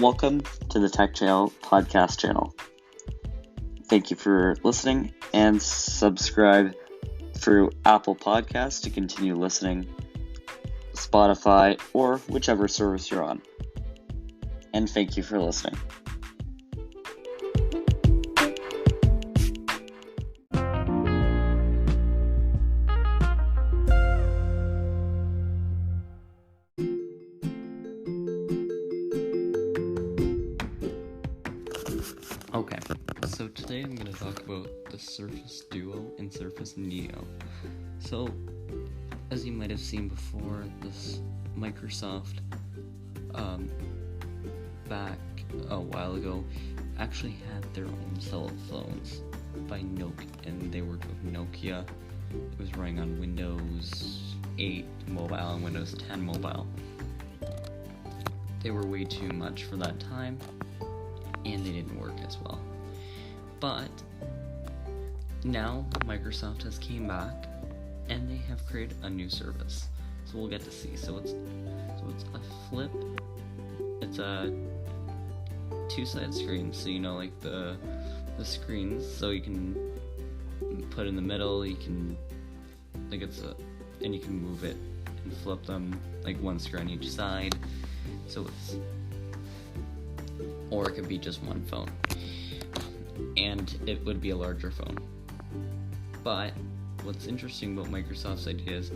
Welcome to the Tech Channel podcast channel. Thank you for listening and subscribe through Apple Podcasts to continue listening, Spotify, or whichever service you're on. And thank you for listening. Okay, so today I'm going to talk about the Surface Duo and Surface Neo. So, as you might have seen before, this Microsoft, back a while ago, actually had their own cell phones by Nokia, and they worked with Nokia. It was running on Windows 8 mobile and Windows 10 mobile. They were way too much for that time, and they didn't work as well. But now Microsoft has came back and they have created a new service. So we'll get to see. So it's a flip. It's a two-sided screen. So like the screens. So you can put in the middle. You can and you can move it and flip them like one screen on each side. So or it could be just one phone, and it would be a larger phone. But what's interesting about Microsoft's idea is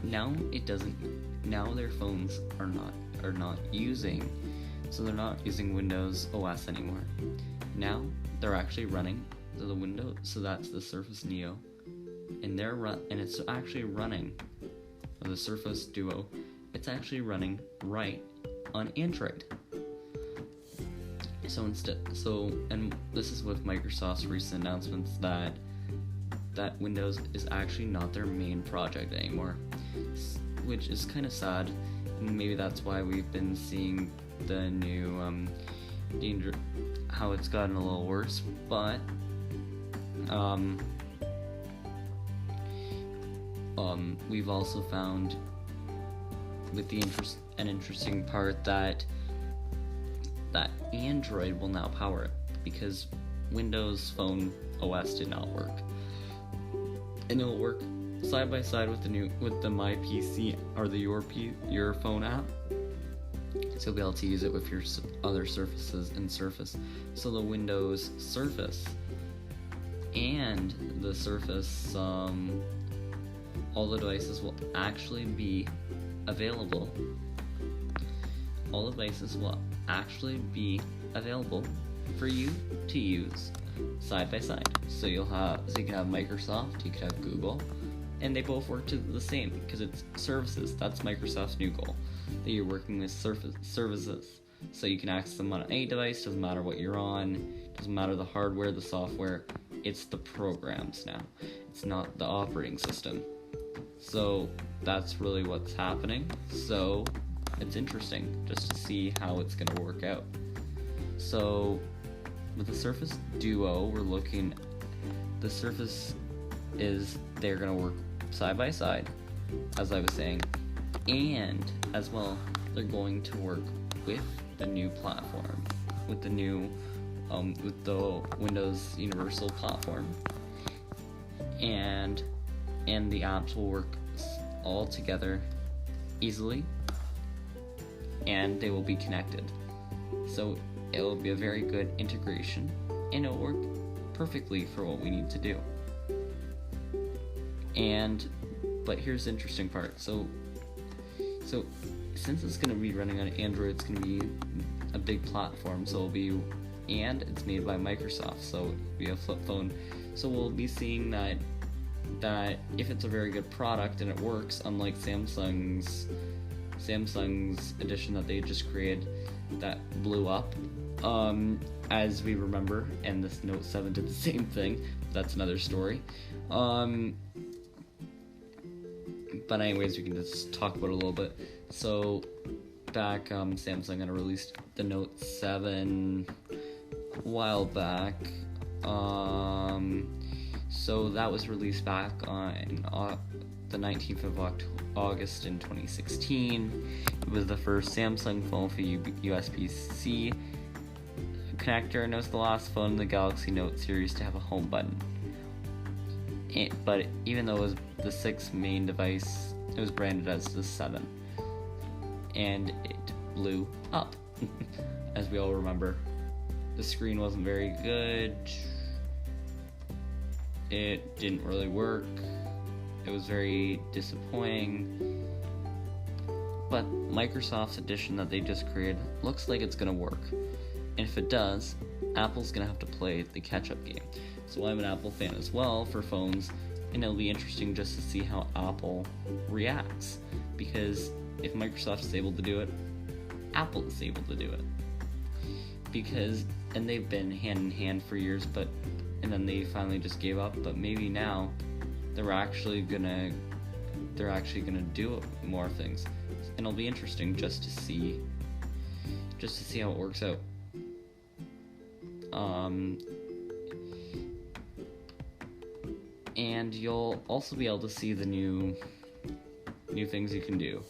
now their phones are not using Windows OS anymore. Now they're actually running the Windows, so that's the Surface Neo, and it's actually running the Surface Duo. It's actually running right on Android. And this is with Microsoft's recent announcements that Windows is actually not their main project anymore, which is kind of sad, and maybe that's why we've been seeing the new how it's gotten a little worse. But we've also found with an interesting part that Android will now power it, because Windows Phone OS did not work, and it will work side by side with the My PC or the Your Phone app. So you'll be able to use it with your other Surfaces and Surface. So the Windows Surface and the Surface, all the devices will actually be available. All devices will actually be available for you to use side by side. So you can have Microsoft, you could have Google, and they both work to the same because it's services. That's Microsoft's new goal, that you're working with services. So you can access them on any device, doesn't matter what you're on, doesn't matter the hardware, the software, it's the programs now. It's not the operating system. So that's really what's happening. So it's interesting just to see how it's going to work out. So with the Surface Duo, the Surface they're going to work side by side, as I was saying, and as well, they're going to work with the new platform, with the new, with the Windows Universal platform, and the apps will work all together easily, and they will be connected. So it will be a very good integration, and it will work perfectly for what we need to do. But here's the interesting part. So since it's going to be running on Android, it's going to be a big platform. And it's made by Microsoft, so it'll be a flip phone. So we'll be seeing that if it's a very good product and it works, unlike Samsung's edition that they just created that blew up, as we remember, and this Note 7 did the same thing. That's another story. But anyways, we can just talk about it a little bit. So back, Samsung had released the Note 7 a while back. So that was released back on the 19th of August in 2016. It was the first Samsung phone with a USB-C connector, and it was the last phone in the Galaxy Note series to have a home button. But even though it was the 6th main device, it was branded as the 7th, and it blew up. As we all remember, the screen wasn't very good. It didn't really work. It was very disappointing. But Microsoft's edition that they just created looks like it's gonna work. And if it does, Apple's gonna have to play the catch-up game. So I'm an Apple fan as well for phones, and it'll be interesting just to see how Apple reacts. Because if Microsoft is able to do it, Apple is able to do it. And they've been hand in hand for years, and then they finally just gave up. But maybe now they're actually gonna do more things, and it'll be interesting just to see how it works out. And you'll also be able to see the new things you can do.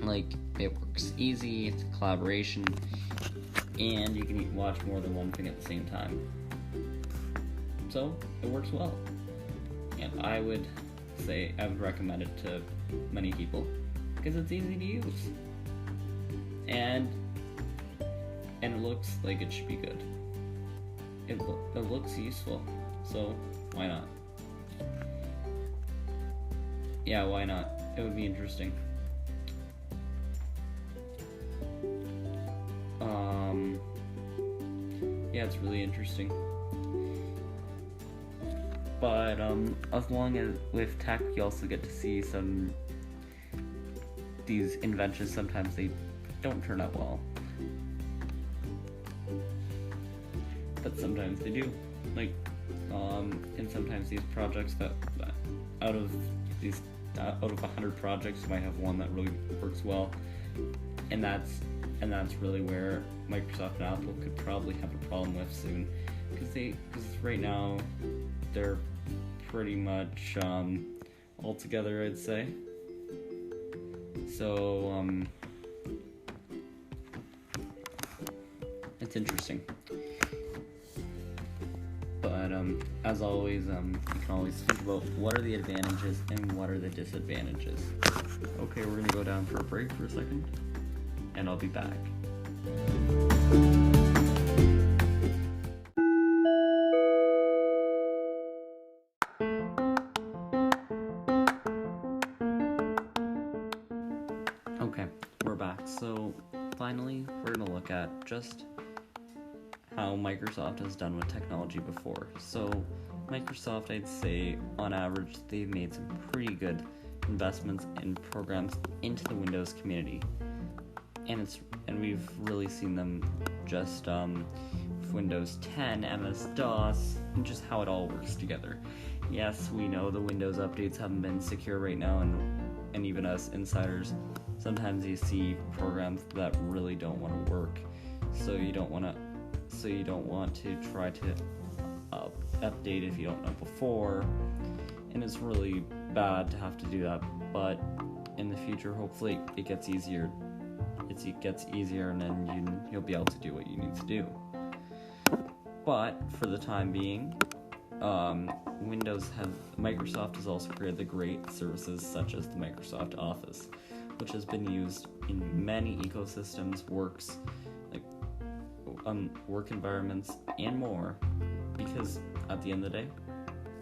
Like, it works easy, it's a collaboration, and you can watch more than one thing at the same time. So, it works well. And I would recommend it to many people, because it's easy to use. And it looks like it should be good. It looks useful, so why not? Yeah, why not? It would be interesting. Yeah, it's really interesting. But as long as with tech, you also get to see these inventions. Sometimes they don't turn out well, but sometimes they do. And sometimes these projects that out of 100 projects, you might have one that really works well, and that's really where Microsoft and Apple could probably have a problem with soon, because right now they're pretty much all together, I'd say. So it's interesting. But as always, you can always think about what are the advantages and what are the disadvantages. Okay, we're gonna go down for a break for a second, and I'll be back. Okay, we're back. So finally, we're gonna look at just how Microsoft has done with technology before. So Microsoft, I'd say on average, they've made some pretty good investments and programs into the Windows community, and we've really seen them just Windows 10, MS-DOS, and just how it all works together. Yes, we know the Windows updates haven't been secure right now, and even us insiders, sometimes you see programs that really don't want to work, so you don't want to try to update if you don't know before, and it's really bad to have to do that. But in the future, hopefully it gets easier. It gets easier, and then you'll be able to do what you need to do. But for the time being, Microsoft has also created the great services such as the Microsoft Office, which has been used in many ecosystems, work environments, and more, because at the end of the day,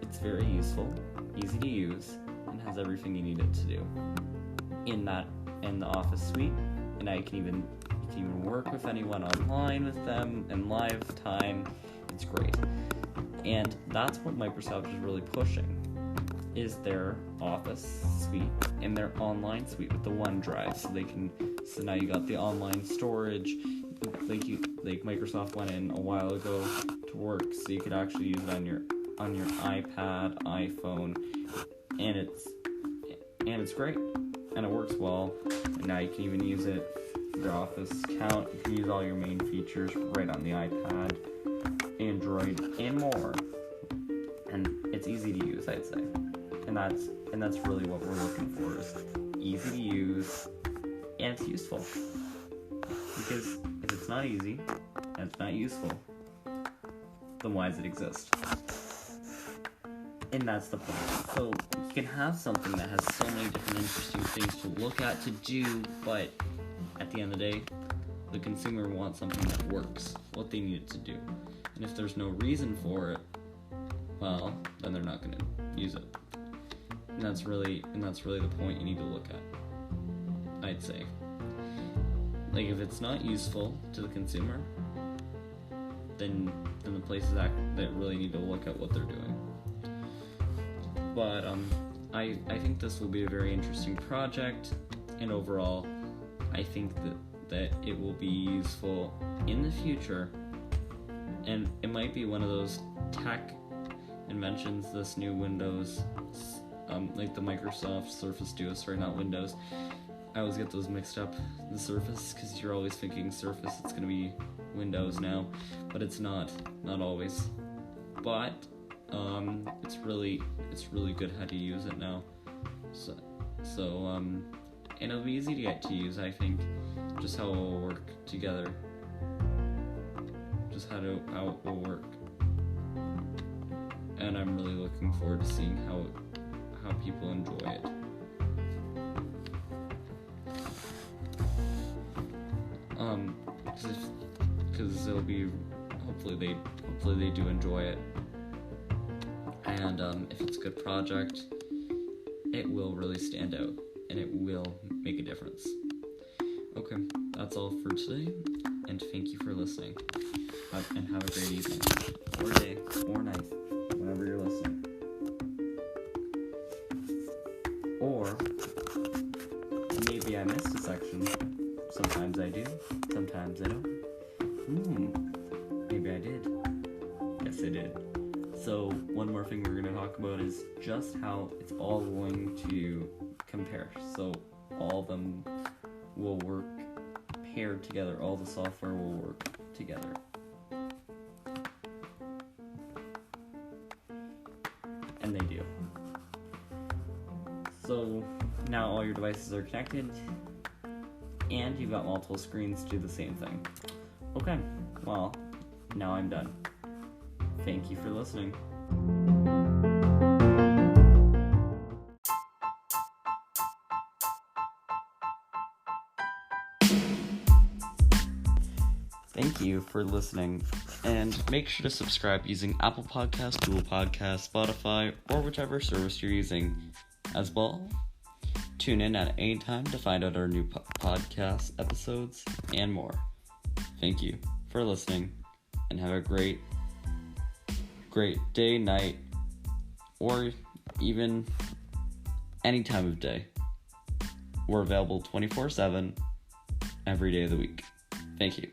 it's very useful, easy to use, and has everything you need it to do in the Office suite. And now you can even work with anyone online with them in live time. It's great. And that's what Microsoft is really pushing, is their Office suite and their online suite with the OneDrive. So now you got the online storage, like Microsoft went in a while ago to work, so you could actually use it on your iPad, iPhone, and it's great, and it works well. And now you can even use it for the Office account. You can use all your main features right on the iPad, Android, and more. And it's easy to use, I'd say. And that's really what we're looking for, is easy to use and it's useful. Because if it's not easy and it's not useful, then why does it exist? And that's the point. So you can have something that has so many different interesting things to look at, to do, but at the end of the day, the consumer wants something that works, what they need it to do. And if there's no reason for it, well, then they're not going to use it. And that's really the point you need to look at, I'd say. Like, if it's not useful to the consumer, then the places that really need to look at what they're doing. But I think this will be a very interesting project, and overall, I think that it will be useful in the future, and it might be one of those tech inventions, this new Windows, like the Microsoft Surface Duo, sorry, not Windows. I always get those mixed up, the Surface, because you're always thinking Surface, it's going to be Windows now, but it's not always. But it's really good how to use it now. So and it'll be easy to get to use, I think, just how it will work together. Just how it will work. And I'm really looking forward to seeing how people enjoy it. Because it'll be, hopefully they do enjoy it. And if it's a good project, it will really stand out, and it will make a difference. Okay, that's all for today, and thank you for listening. And have a great evening, or day, or night, whenever you're listening. Or maybe I missed a section. Sometimes I do, sometimes I don't. Maybe I did. Yes, I did. So one more thing we're going to talk about is just how it's all going to compare. So all of them will work paired together. All the software will work together. And they do. So now all your devices are connected, and you've got multiple screens to do the same thing. Okay, well, now I'm done. Thank you for listening. Thank you for listening, and make sure to subscribe using Apple Podcasts, Google Podcasts, Spotify, or whichever service you're using. As well, tune in at any time to find out our new podcast episodes and more. Thank you for listening, and have a great day, night, or even any time of day. We're available 24/7 every day of the week. Thank you.